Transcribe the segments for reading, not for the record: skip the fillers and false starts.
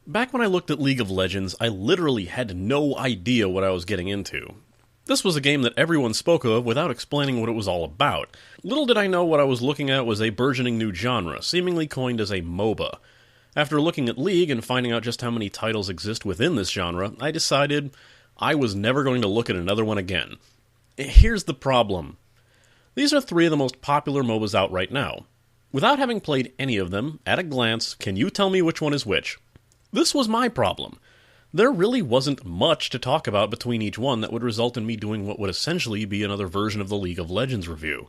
Back when I looked at League of Legends, I literally had no idea what I was getting into. This was a game that everyone spoke of without explaining what it was all about. Little did I know what I was looking at was a burgeoning new genre, seemingly coined as a MOBA. After looking at League and finding out just how many titles exist within this genre, I decided I was never going to look at another one again. Here's the problem. These are three of the most popular MOBAs out right now. Without having played any of them, at a glance, can you tell me which one is which? This was my problem. There really wasn't much to talk about between each one that would result in me doing what would essentially be another version of the League of Legends review.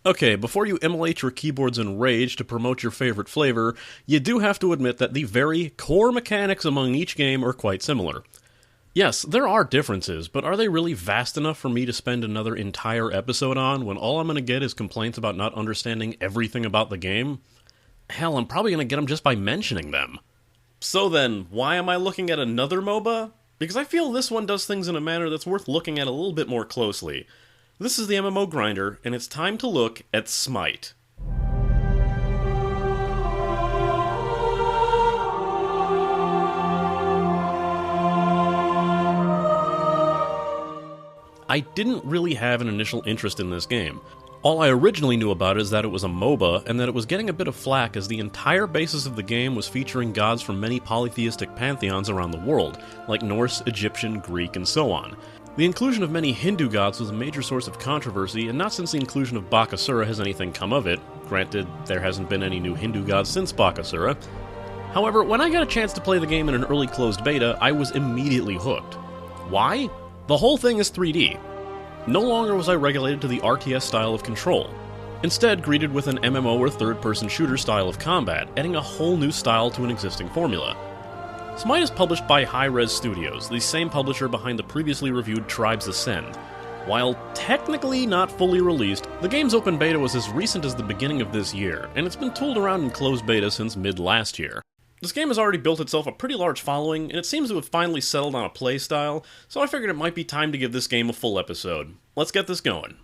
Okay, before you immolate your keyboards in rage to promote your favorite flavor, you do have to admit that the very core mechanics among each game are quite similar. Yes, there are differences, but are they really vast enough for me to spend another entire episode on when all I'm going to get is complaints about not understanding everything about the game? Hell, I'm probably going to get them just by mentioning them. So then, why am I looking at another MOBA? Because I feel this one does things in a manner that's worth looking at a little bit more closely. This is the MMO Grinder, and it's time to look at SMITE. I didn't really have an initial interest in this game. All I originally knew about it is that it was a MOBA, and that it was getting a bit of flack as the entire basis of the game was featuring gods from many polytheistic pantheons around the world, like Norse, Egyptian, Greek, and so on. The inclusion of many Hindu gods was a major source of controversy, and not since the inclusion of Bakasura has anything come of it. Granted, there hasn't been any new Hindu gods since Bakasura. However, when I got a chance to play the game in an early closed beta, I was immediately hooked. Why? The whole thing is 3D. No longer was I regulated to the RTS style of control. Instead, greeted with an MMO or third-person shooter style of combat, adding a whole new style to an existing formula. SMITE is published by hi-rez Studios, the same publisher behind the previously reviewed Tribes Ascend. While technically not fully released, the game's open beta was as recent as the beginning of this year, and it's been tooled around in closed beta since mid-last year. This game has already built itself a pretty large following, and it seems to have finally settled on a play style, so I figured it might be time to give this game a full episode. Let's get this going.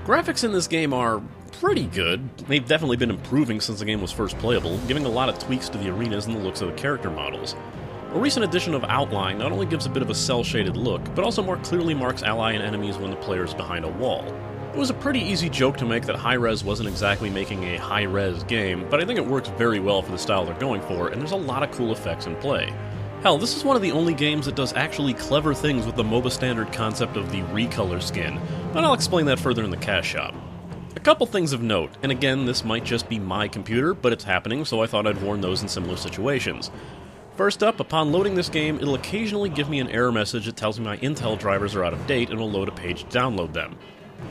Graphics in this game are pretty good. They've definitely been improving since the game was first playable, giving a lot of tweaks to the arenas and the looks of the character models. A recent addition of Outline not only gives a bit of a cel-shaded look, but also more clearly marks ally and enemies when the player is behind a wall. It was a pretty easy joke to make that hi-rez wasn't exactly making a high-res game, but I think it works very well for the style they're going for, and there's a lot of cool effects in play. Hell, this is one of the only games that does actually clever things with the MOBA standard concept of the recolor skin, but I'll explain that further in the cash shop. A couple things of note, and again, this might just be my computer, but it's happening, so I thought I'd warn those in similar situations. First up, upon loading this game, it'll occasionally give me an error message that tells me my Intel drivers are out of date and will load a page to download them.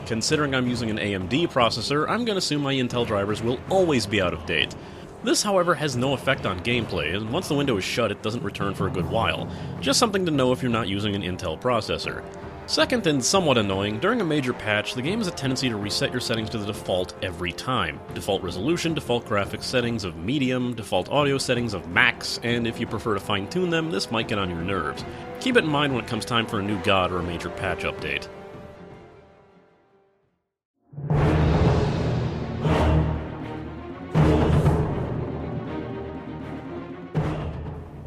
Considering I'm using an AMD processor, I'm going to assume my Intel drivers will always be out of date. This, however, has no effect on gameplay, and once the window is shut, it doesn't return for a good while. Just something to know if you're not using an Intel processor. Second, and somewhat annoying, during a major patch, the game has a tendency to reset your settings to the default every time. Default resolution, default graphics settings of medium, default audio settings of max, and if you prefer to fine-tune them, this might get on your nerves. Keep it in mind when it comes time for a new god or a major patch update.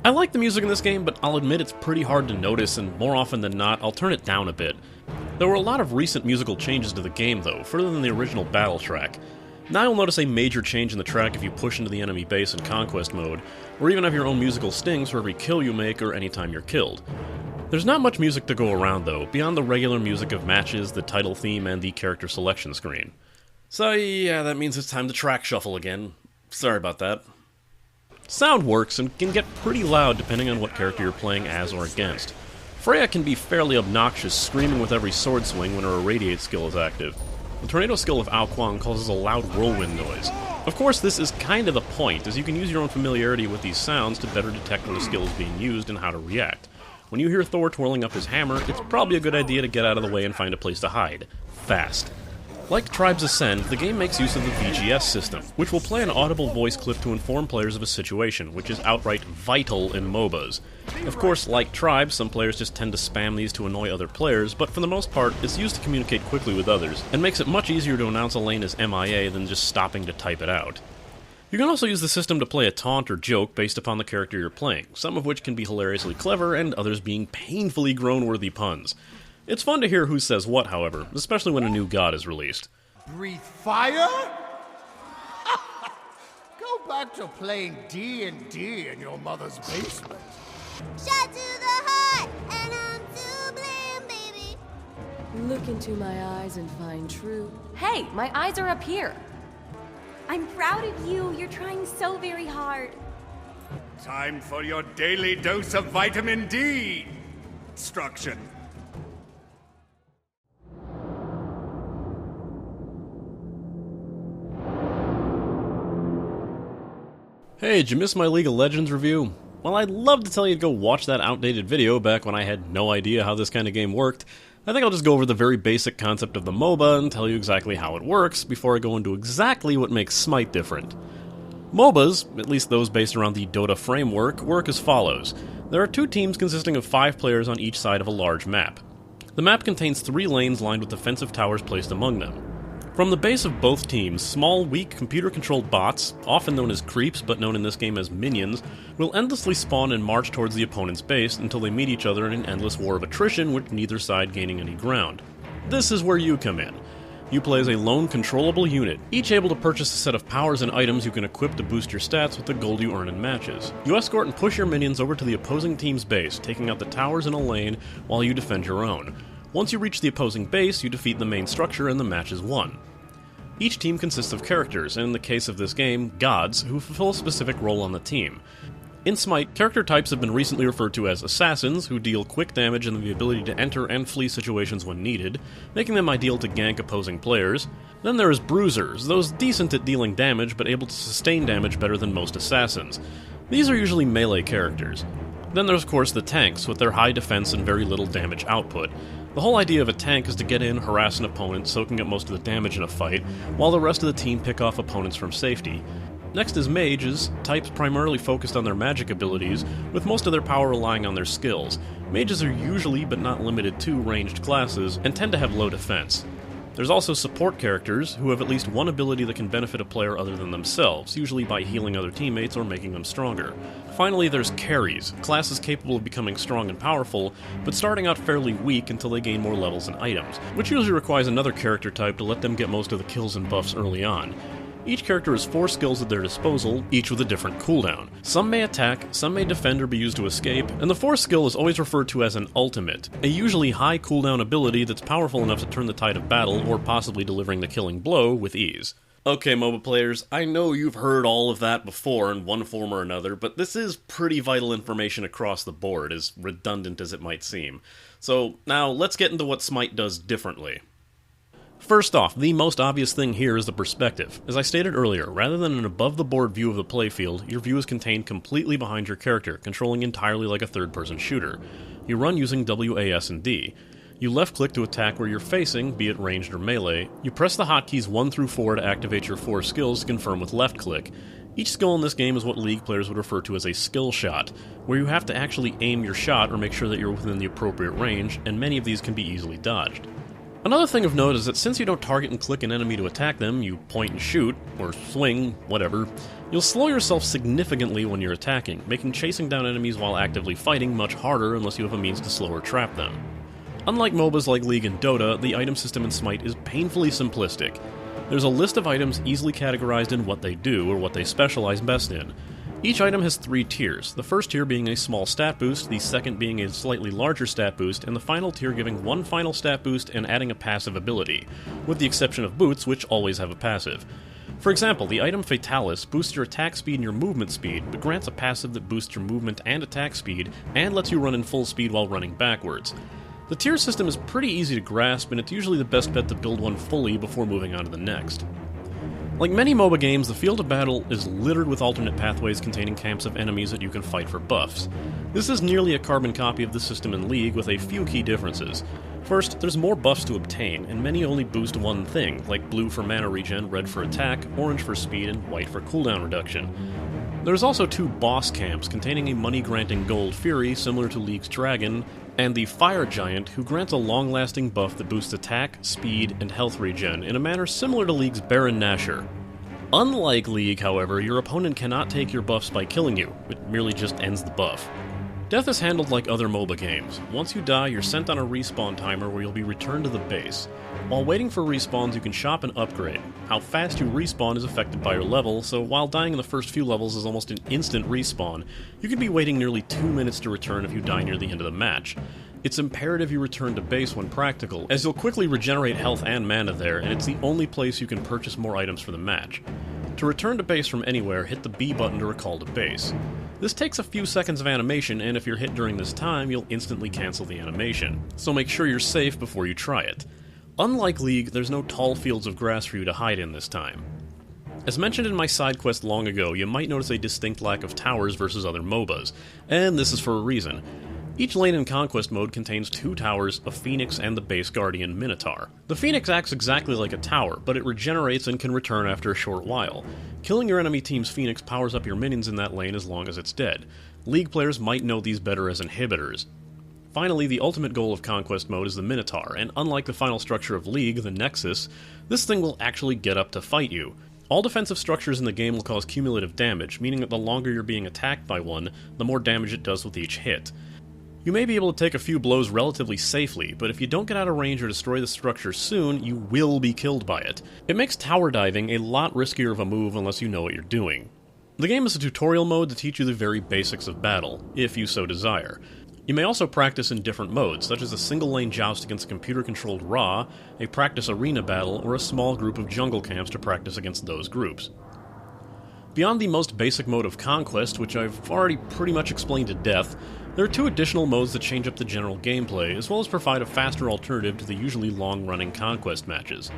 I like the music in this game, but I'll admit it's pretty hard to notice, and more often than not, I'll turn it down a bit. There were a lot of recent musical changes to the game, though, further than the original battle track. Now you'll notice a major change in the track if you push into the enemy base in Conquest mode, or even have your own musical stings for every kill you make or anytime you're killed. There's not much music to go around, though, beyond the regular music of matches, the title theme, and the character selection screen. So yeah, that means it's time to track shuffle again. Sorry about that. Sound works and can get pretty loud depending on what character you're playing as or against. Freya can be fairly obnoxious, screaming with every sword swing when her irradiate skill is active. The tornado skill of Ao Kuang causes a loud whirlwind noise. Of course, this is kind of the point, as you can use your own familiarity with these sounds to better detect when a skill is being used and how to react. When you hear Thor twirling up his hammer, it's probably a good idea to get out of the way and find a place to hide. Fast. Like Tribes Ascend, the game makes use of the VGS system, which will play an audible voice clip to inform players of a situation, which is outright vital in MOBAs. Of course, like Tribes, some players just tend to spam these to annoy other players, but for the most part, it's used to communicate quickly with others, and makes it much easier to announce a lane as MIA than just stopping to type it out. You can also use the system to play a taunt or joke based upon the character you're playing, some of which can be hilariously clever, and others being painfully groan-worthy puns. It's fun to hear who says what, however, especially when a new god is released. Breathe fire? Go back to playing D&D in your mother's basement. Shot to the heart, and I'm to blame, baby. Look into my eyes and find truth. Hey, my eyes are up here. I'm proud of you. You're trying so very hard. Time for your daily dose of vitamin D. Instruction. Hey, did you miss my League of Legends review? Well, I'd love to tell you to go watch that outdated video back when I had no idea how this kind of game worked. I think I'll just go over the very basic concept of the MOBA and tell you exactly how it works before I go into exactly what makes SMITE different. MOBAs, at least those based around the Dota framework, work as follows. There are 2 teams consisting of 5 players on each side of a large map. The map contains 3 lanes lined with defensive towers placed among them. From the base of both teams, small, weak, computer-controlled bots, often known as creeps but known in this game as minions, will endlessly spawn and march towards the opponent's base until they meet each other in an endless war of attrition with neither side gaining any ground. This is where you come in. You play as a lone controllable unit, each able to purchase a set of powers and items you can equip to boost your stats with the gold you earn in matches. You escort and push your minions over to the opposing team's base, taking out the towers in a lane while you defend your own. Once you reach the opposing base, you defeat the main structure and the match is won. Each team consists of characters, and in the case of this game, gods, who fulfill a specific role on the team. In SMITE, character types have been recently referred to as assassins, who deal quick damage and the ability to enter and flee situations when needed, making them ideal to gank opposing players. Then there is bruisers, those decent at dealing damage but able to sustain damage better than most assassins. These are usually melee characters. Then there's of course the tanks, with their high defense and very little damage output. The whole idea of a tank is to get in, harass an opponent, soaking up most of the damage in a fight, while the rest of the team pick off opponents from safety. Next is mages, types primarily focused on their magic abilities, with most of their power relying on their skills. Mages are usually, but not limited to, ranged classes, and tend to have low defense. There's also support characters, who have at least one ability that can benefit a player other than themselves, usually by healing other teammates or making them stronger. Finally, there's carries, classes capable of becoming strong and powerful, but starting out fairly weak until they gain more levels and items, which usually requires another character type to let them get most of the kills and buffs early on. Each character has 4 skills at their disposal, each with a different cooldown. Some may attack, some may defend or be used to escape, and the 4th skill is always referred to as an ultimate, a usually high cooldown ability that's powerful enough to turn the tide of battle or possibly delivering the killing blow with ease. Okay, MOBA players, I know you've heard all of that before in one form or another, but this is pretty vital information across the board, as redundant as it might seem. So now let's get into what SMITE does differently. First off, the most obvious thing here is the perspective. As I stated earlier, rather than an above-the-board view of the playfield, your view is contained completely behind your character, controlling entirely like a third-person shooter. You run using WAS and D. You left-click to attack where you're facing, be it ranged or melee. You press the hotkeys 1 through 4 to activate your 4 skills to confirm with left-click. Each skill in this game is what League players would refer to as a skill shot, where you have to actually aim your shot or make sure that you're within the appropriate range, and many of these can be easily dodged. Another thing of note is that since you don't target and click an enemy to attack them, you point and shoot, or swing, whatever, you'll slow yourself significantly when you're attacking, making chasing down enemies while actively fighting much harder unless you have a means to slow or trap them. Unlike MOBAs like League and Dota, the item system in SMITE is painfully simplistic. There's a list of items easily categorized in what they do, or what they specialize best in. Each item has 3 tiers, the first tier being a small stat boost, the second being a slightly larger stat boost, and the final tier giving 1 final stat boost and adding a passive ability, with the exception of boots, which always have a passive. For example, the item Fatalis boosts your attack speed and your movement speed, but grants a passive that boosts your movement and attack speed, and lets you run in full speed while running backwards. The tier system is pretty easy to grasp, and it's usually the best bet to build one fully before moving on to the next. Like many MOBA games, the field of battle is littered with alternate pathways containing camps of enemies that you can fight for buffs. This is nearly a carbon copy of the system in League with a few key differences. First, there's more buffs to obtain, and many only boost one thing, like blue for mana regen, red for attack, orange for speed, and white for cooldown reduction. There's also 2 boss camps containing a money-granting gold fury similar to League's dragon, and the fire giant who grants a long-lasting buff that boosts attack, speed, and health regen in a manner similar to League's Baron Nashor. Unlike League, however, your opponent cannot take your buffs by killing you, it merely just ends the buff. Death is handled like other MOBA games. Once you die, you're sent on a respawn timer where you'll be returned to the base. While waiting for respawns, you can shop and upgrade. How fast you respawn is affected by your level, so while dying in the first few levels is almost an instant respawn, you can be waiting nearly 2 minutes to return if you die near the end of the match. It's imperative you return to base when practical, as you'll quickly regenerate health and mana there, and it's the only place you can purchase more items for the match. To return to base from anywhere, hit the B button to recall to base. This takes a few seconds of animation, and if you're hit during this time, you'll instantly cancel the animation, so make sure you're safe before you try it. Unlike League, there's no tall fields of grass for you to hide in this time. As mentioned in my side quest long ago, you might notice a distinct lack of towers versus other MOBAs, and this is for a reason. Each lane in Conquest mode contains 2 towers, a Phoenix and the base guardian Minotaur. The Phoenix acts exactly like a tower, but it regenerates and can return after a short while. Killing your enemy team's Phoenix powers up your minions in that lane as long as it's dead. League players might know these better as inhibitors. Finally, the ultimate goal of Conquest mode is the Minotaur, and unlike the final structure of League, the Nexus, this thing will actually get up to fight you. All defensive structures in the game will cause cumulative damage, meaning that the longer you're being attacked by one, the more damage it does with each hit. You may be able to take a few blows relatively safely, but if you don't get out of range or destroy the structure soon, you will be killed by it. It makes tower diving a lot riskier of a move unless you know what you're doing. The game is a tutorial mode to teach you the very basics of battle, if you so desire. You may also practice in different modes, such as a single-lane joust against a computer-controlled Ra, a practice arena battle, or a small group of jungle camps to practice against those groups. Beyond the most basic mode of Conquest, which I've already pretty much explained to death, there are 2 additional modes that change up the general gameplay, as well as provide a faster alternative to the usually long-running Conquest matches.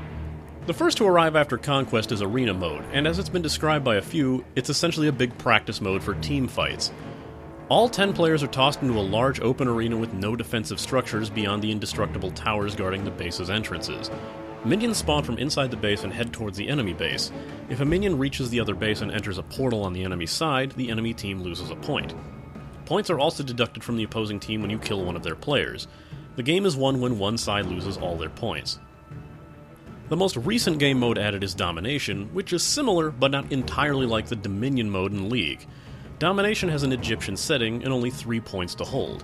The first to arrive after Conquest is Arena mode, and as it's been described by a few, it's essentially a big practice mode for team fights. All 10 players are tossed into a large open arena with no defensive structures beyond the indestructible towers guarding the base's entrances. Minions spawn from inside the base and head towards the enemy base. If a minion reaches the other base and enters a portal on the enemy side, the enemy team loses a point. Points are also deducted from the opposing team when you kill one of their players. The game is won when one side loses all their points. The most recent game mode added is Domination, which is similar but not entirely like the Dominion mode in League. Domination has an Egyptian setting and only 3 points to hold.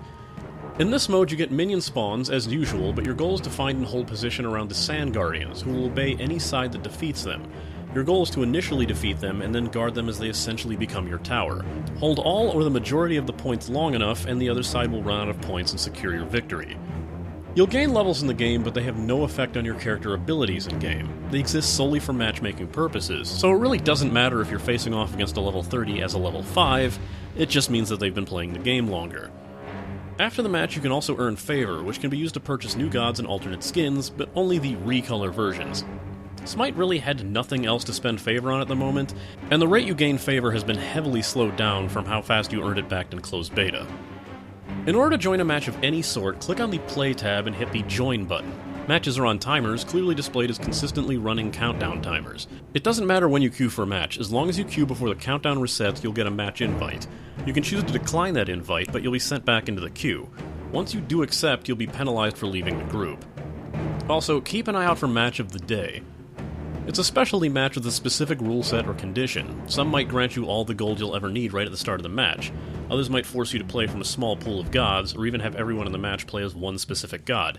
In this mode you get minion spawns as usual, but your goal is to find and hold position around the Sand Guardians, who will obey any side that defeats them. Your goal is to initially defeat them and then guard them as they essentially become your tower. Hold all or the majority of the points long enough and the other side will run out of points and secure your victory. You'll gain levels in the game, but they have no effect on your character abilities in-game. They exist solely for matchmaking purposes, so it really doesn't matter if you're facing off against a level 30 as a level 5, it just means that they've been playing the game longer. After the match you can also earn favor, which can be used to purchase new gods and alternate skins, but only the recolor versions. SMITE really had nothing else to spend favor on at the moment, and the rate you gain favor has been heavily slowed down from how fast you earned it back in closed beta. In order to join a match of any sort, click on the Play tab and hit the Join button. Matches are on timers, clearly displayed as consistently running countdown timers. It doesn't matter when you queue for a match, as long as you queue before the countdown resets, you'll get a match invite. You can choose to decline that invite, but you'll be sent back into the queue. Once you do accept, you'll be penalized for leaving the group. Also, keep an eye out for Match of the Day. It's a specialty match with a specific rule set or condition. Some might grant you all the gold you'll ever need right at the start of the match. Others might force you to play from a small pool of gods, or even have everyone in the match play as one specific god.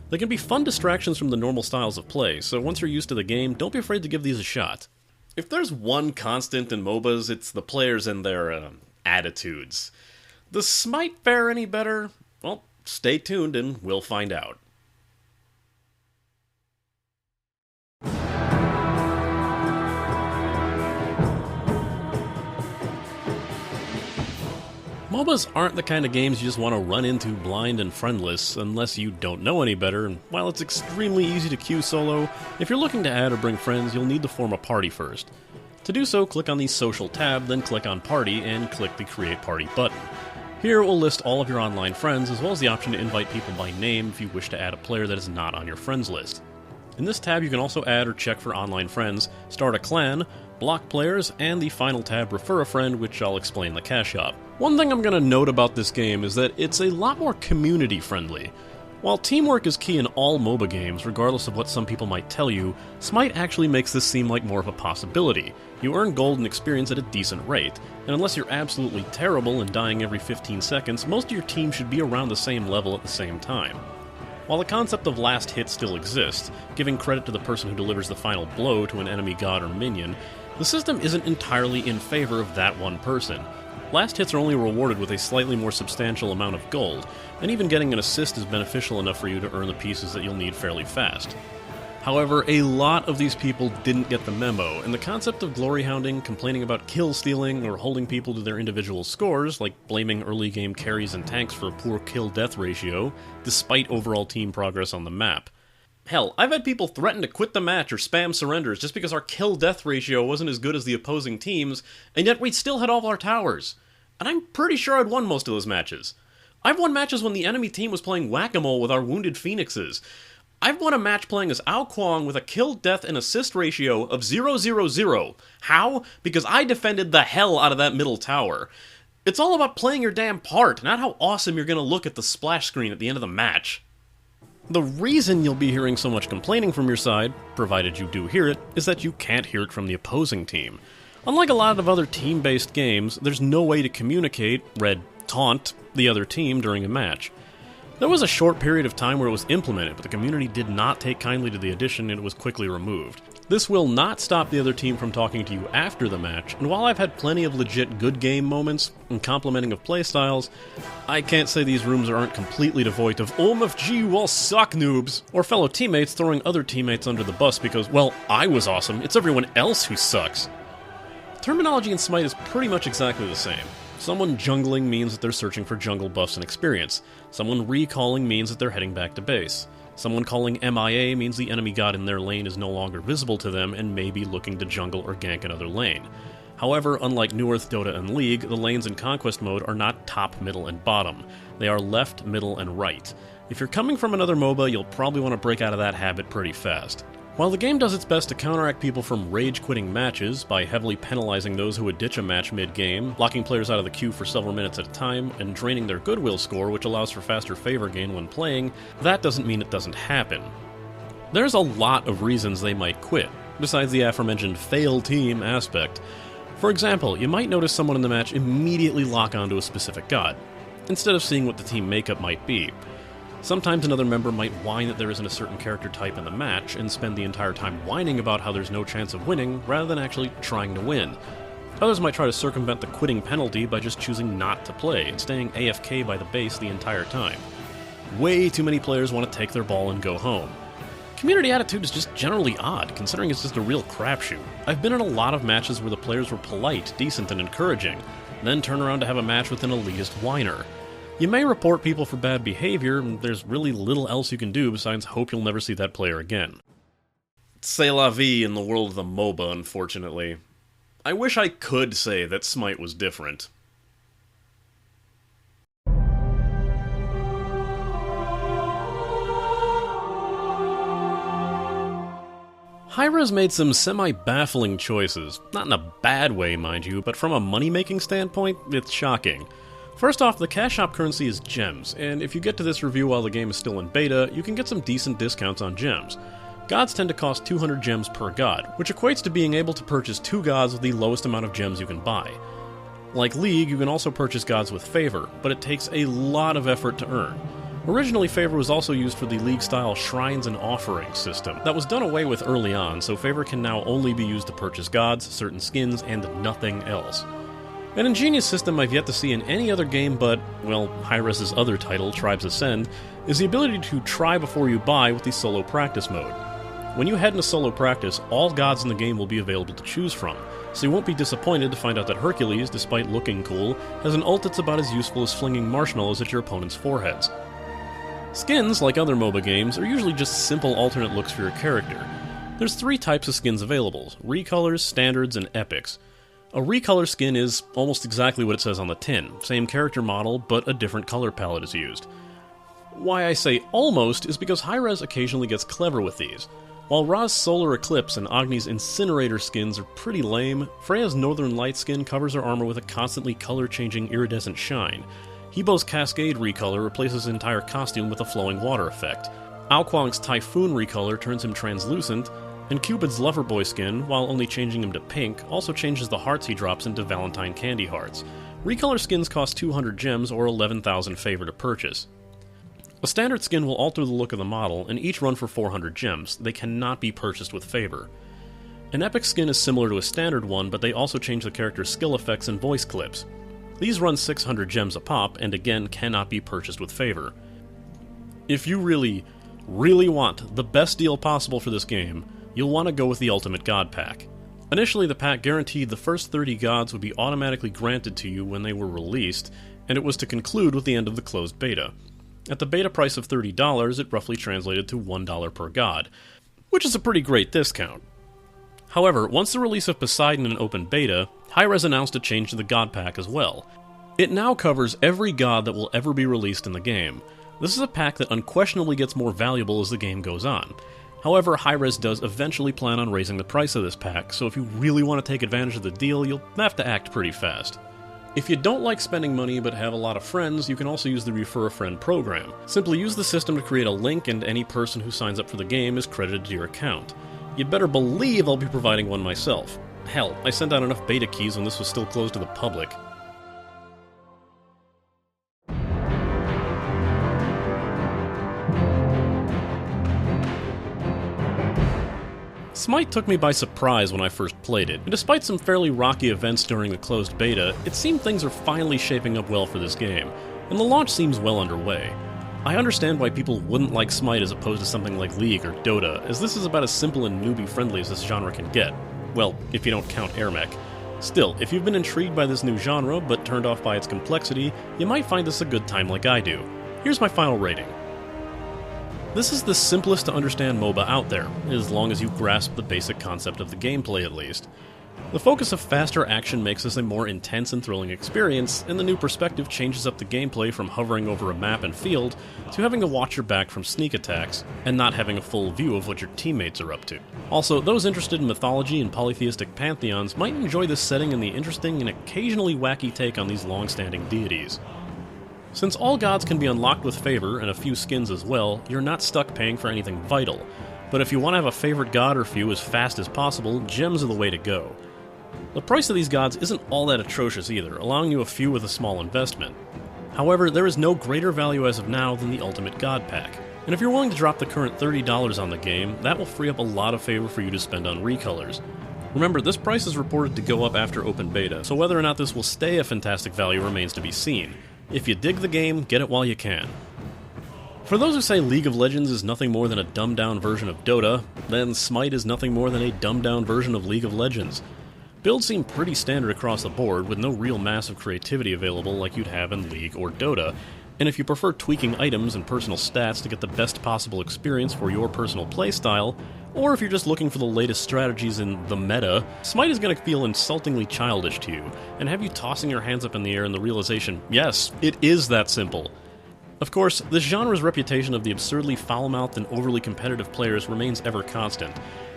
They can be fun distractions from the normal styles of play, so once you're used to the game, don't be afraid to give these a shot. If there's one constant in MOBAs, it's the players and their, attitudes. Does SMITE fare any better? Well, stay tuned and we'll find out. MOBAs aren't the kind of games you just want to run into blind and friendless unless you don't know any better, and while it's extremely easy to queue solo, if you're looking to add or bring friends, you'll need to form a party first. To do so, click on the Social tab, then click on Party, and click the Create Party button. Here we'll list all of your online friends, as well as the option to invite people by name if you wish to add a player that is not on your friends list. In this tab you can also add or check for online friends, start a clan, block players, and the final tab, refer a friend, which I'll explain in the cash shop. One thing I'm going to note about this game is that it's a lot more community friendly. While teamwork is key in all MOBA games, regardless of what some people might tell you, SMITE actually makes this seem like more of a possibility. You earn gold and experience at a decent rate, and unless you're absolutely terrible and dying every 15 seconds, most of your team should be around the same level at the same time. While the concept of last hit still exists, giving credit to the person who delivers the final blow to an enemy god or minion, the system isn't entirely in favor of that one person. Last hits are only rewarded with a slightly more substantial amount of gold, and even getting an assist is beneficial enough for you to earn the pieces that you'll need fairly fast. However, a lot of these people didn't get the memo, and the concept of glory hounding, complaining about kill stealing, or holding people to their individual scores, like blaming early game carries and tanks for a poor kill-death ratio, despite overall team progress on the map. Hell, I've had people threaten to quit the match or spam surrenders just because our kill-death ratio wasn't as good as the opposing team's, and yet we still had all our towers. And I'm pretty sure I'd won most of those matches. I've won matches when the enemy team was playing whack-a-mole with our wounded phoenixes. I've won a match playing as Ao Kuang with a kill-death and assist ratio of 0-0-0. How? Because I defended the hell out of that middle tower. It's all about playing your damn part, not how awesome you're gonna look at the splash screen at the end of the match. The reason you'll be hearing so much complaining from your side, provided you do hear it, is that you can't hear it from the opposing team. Unlike a lot of other team-based games, there's no way to communicate, taunt, the other team during a match. There was a short period of time where it was implemented, but the community did not take kindly to the addition and it was quickly removed. This will not stop the other team from talking to you after the match, and while I've had plenty of legit good game moments and complimenting of playstyles, I can't say these rooms aren't completely devoid of OMFG you all suck noobs, or fellow teammates throwing other teammates under the bus because, well, I was awesome, it's everyone else who sucks. Terminology in SMITE is pretty much exactly the same. Someone jungling means that they're searching for jungle buffs and experience. Someone recalling means that they're heading back to base. Someone calling MIA means the enemy god in their lane is no longer visible to them and may be looking to jungle or gank another lane. However, unlike New Earth, Dota, and League, the lanes in Conquest mode are not top, middle, and bottom. They are left, middle, and right. If you're coming from another MOBA, you'll probably want to break out of that habit pretty fast. While the game does its best to counteract people from rage-quitting matches by heavily penalizing those who would ditch a match mid-game, locking players out of the queue for several minutes at a time, and draining their goodwill score, which allows for faster favor gain when playing, that doesn't mean it doesn't happen. There's a lot of reasons they might quit, besides the aforementioned fail team aspect. For example, you might notice someone in the match immediately lock onto a specific god, instead of seeing what the team makeup might be. Sometimes another member might whine that there isn't a certain character type in the match, and spend the entire time whining about how there's no chance of winning, rather than actually trying to win. Others might try to circumvent the quitting penalty by just choosing not to play, and staying AFK by the base the entire time. Way too many players want to take their ball and go home. Community attitude is just generally odd, considering it's just a real crapshoot. I've been in a lot of matches where the players were polite, decent, and encouraging, then turn around to have a match with an elitist whiner. You may report people for bad behavior, and there's really little else you can do besides hope you'll never see that player again. C'est la vie in the world of the MOBA, unfortunately. I wish I could say that SMITE was different. hi-rez made some semi-baffling choices. Not in a bad way, mind you, but from a money-making standpoint, it's shocking. First off, the cash shop currency is gems, and if you get to this review while the game is still in beta, you can get some decent discounts on gems. Gods tend to cost 200 gems per god, which equates to being able to purchase 2 gods with the lowest amount of gems you can buy. Like League, you can also purchase gods with favor, but it takes a lot of effort to earn. Originally, favor was also used for the League-style shrines and offerings system. That was done away with early on, so favor can now only be used to purchase gods, certain skins, and nothing else. An ingenious system I've yet to see in any other game but, well, hi-rez's other title, Tribes Ascend, is the ability to try before you buy with the solo practice mode. When you head into solo practice, all gods in the game will be available to choose from, so you won't be disappointed to find out that Hercules, despite looking cool, has an ult that's about as useful as flinging marshmallows at your opponent's foreheads. Skins, like other MOBA games, are usually just simple alternate looks for your character. There's 3 types of skins available: recolors, standards, and epics. A recolor skin is almost exactly what it says on the tin, same character model, but a different color palette is used. Why I say almost is because hi-rez occasionally gets clever with these. While Ra's Solar Eclipse and Agni's Incinerator skins are pretty lame, Freya's Northern Light skin covers her armor with a constantly color-changing iridescent shine. Hebo's Cascade recolor replaces his entire costume with a flowing water effect. Ao Kuang's Typhoon recolor turns him translucent, and Cupid's Loverboy skin, while only changing him to pink, also changes the hearts he drops into Valentine candy hearts. Recolor skins cost 200 gems or 11,000 favor to purchase. A standard skin will alter the look of the model, and each run for 400 gems. They cannot be purchased with favor. An epic skin is similar to a standard one, but they also change the character's skill effects and voice clips. These run 600 gems a pop, and again cannot be purchased with favor. If you really want the best deal possible for this game, you'll want to go with the Ultimate God Pack. Initially, the pack guaranteed the first 30 gods would be automatically granted to you when they were released, and it was to conclude with the end of the closed beta. At the beta price of $30, it roughly translated to $1 per god, which is a pretty great discount. However, once the release of Poseidon in open beta, hi-rez announced a change to the god pack as well. It now covers every god that will ever be released in the game. This is a pack that unquestionably gets more valuable as the game goes on. However, hi-rez does eventually plan on raising the price of this pack, so if you really want to take advantage of the deal, you'll have to act pretty fast. If you don't like spending money but have a lot of friends, you can also use the Refer a Friend program. Simply use the system to create a link, and any person who signs up for the game is credited to your account. You better believe I'll be providing one myself. Hell, I sent out enough beta keys when this was still closed to the public. SMITE took me by surprise when I first played it, and despite some fairly rocky events during the closed beta, it seemed things are finally shaping up well for this game, and the launch seems well underway. I understand why people wouldn't like SMITE as opposed to something like League or Dota, as this is about as simple and newbie-friendly as this genre can get. Well, if you don't count air mech. Still, if you've been intrigued by this new genre, but turned off by its complexity, you might find this a good time like I do. Here's my final rating. This is the simplest to understand MOBA out there, as long as you grasp the basic concept of the gameplay at least. The focus of faster action makes this a more intense and thrilling experience, and the new perspective changes up the gameplay from hovering over a map and field to having to watch your back from sneak attacks, and not having a full view of what your teammates are up to. Also, those interested in mythology and polytheistic pantheons might enjoy this setting and the interesting and occasionally wacky take on these long-standing deities. Since all gods can be unlocked with favor, and a few skins as well, you're not stuck paying for anything vital. But if you want to have a favorite god or few as fast as possible, gems are the way to go. The price of these gods isn't all that atrocious either, allowing you a few with a small investment. However, there is no greater value as of now than the Ultimate God Pack, and if you're willing to drop the current $30 on the game, that will free up a lot of favor for you to spend on recolors. Remember, this price is reported to go up after open beta, so whether or not this will stay a fantastic value remains to be seen. If you dig the game, get it while you can. For those who say League of Legends is nothing more than a dumbed-down version of Dota, then SMITE is nothing more than a dumbed-down version of League of Legends. Builds seem pretty standard across the board, with no real massive creativity available like you'd have in League or Dota, and if you prefer tweaking items and personal stats to get the best possible experience for your personal playstyle, or if you're just looking for the latest strategies in the meta, SMITE is going to feel insultingly childish to you, and have you tossing your hands up in the air in the realization, yes, it is that simple. Of course, this genre's reputation of the absurdly foul-mouthed and overly competitive players remains ever constant,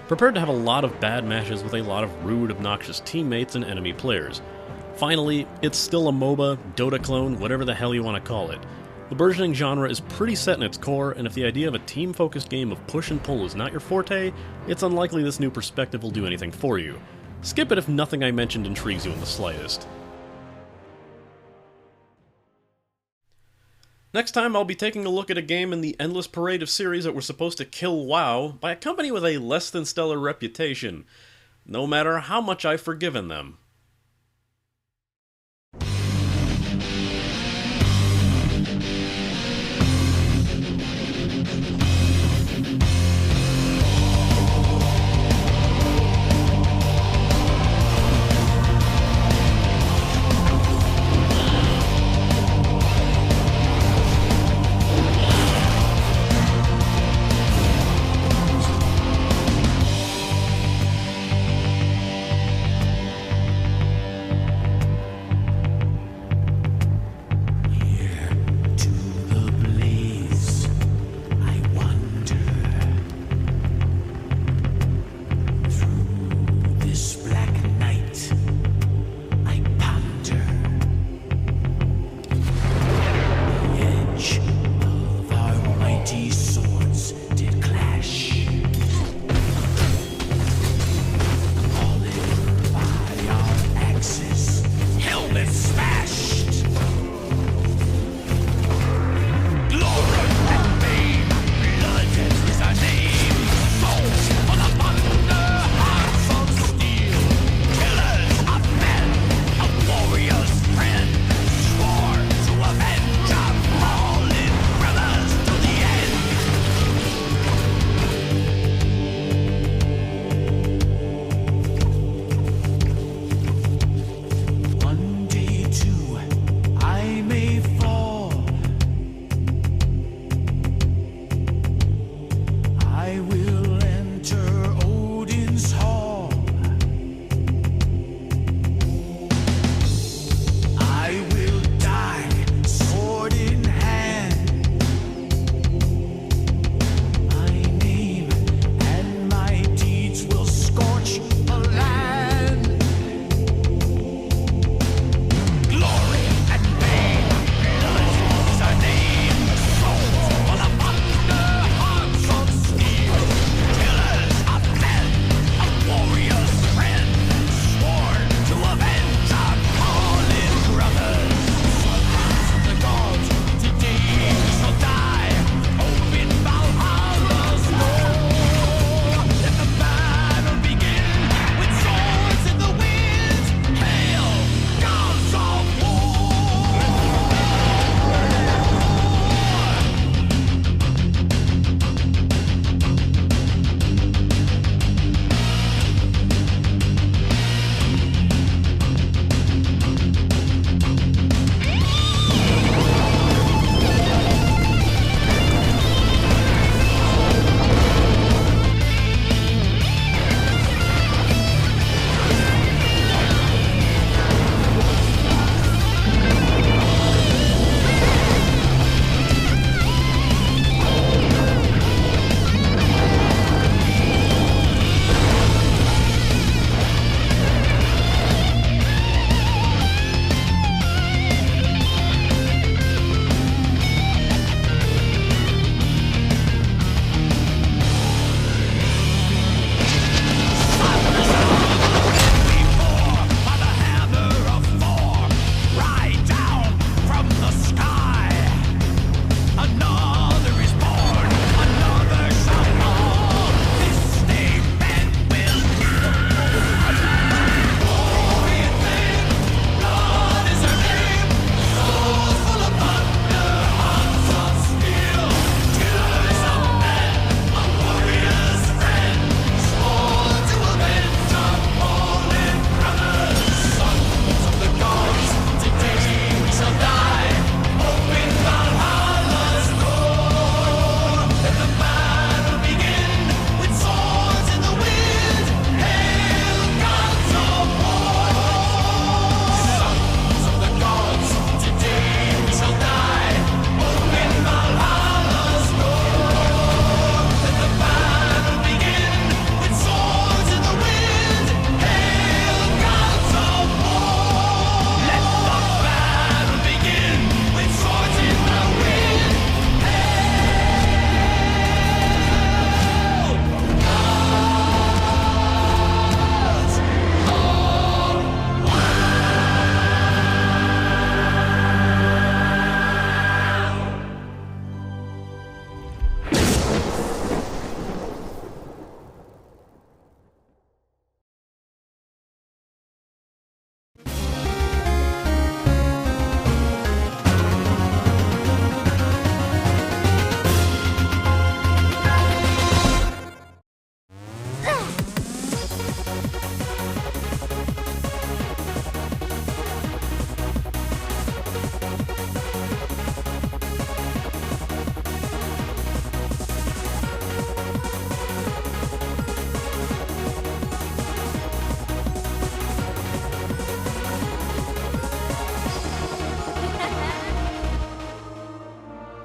prepared to have a lot of bad matches with a lot of rude, obnoxious teammates and enemy players. Finally, it's still a MOBA, Dota clone, whatever the hell you want to call it. The burgeoning genre is pretty set in its core, and if the idea of a team-focused game of push and pull is not your forte, it's unlikely this new perspective will do anything for you. Skip it if nothing I mentioned intrigues you in the slightest. Next time, I'll be taking a look at a game in the endless parade of series that were supposed to kill WoW by a company with a less than stellar reputation, no matter how much I've forgiven them.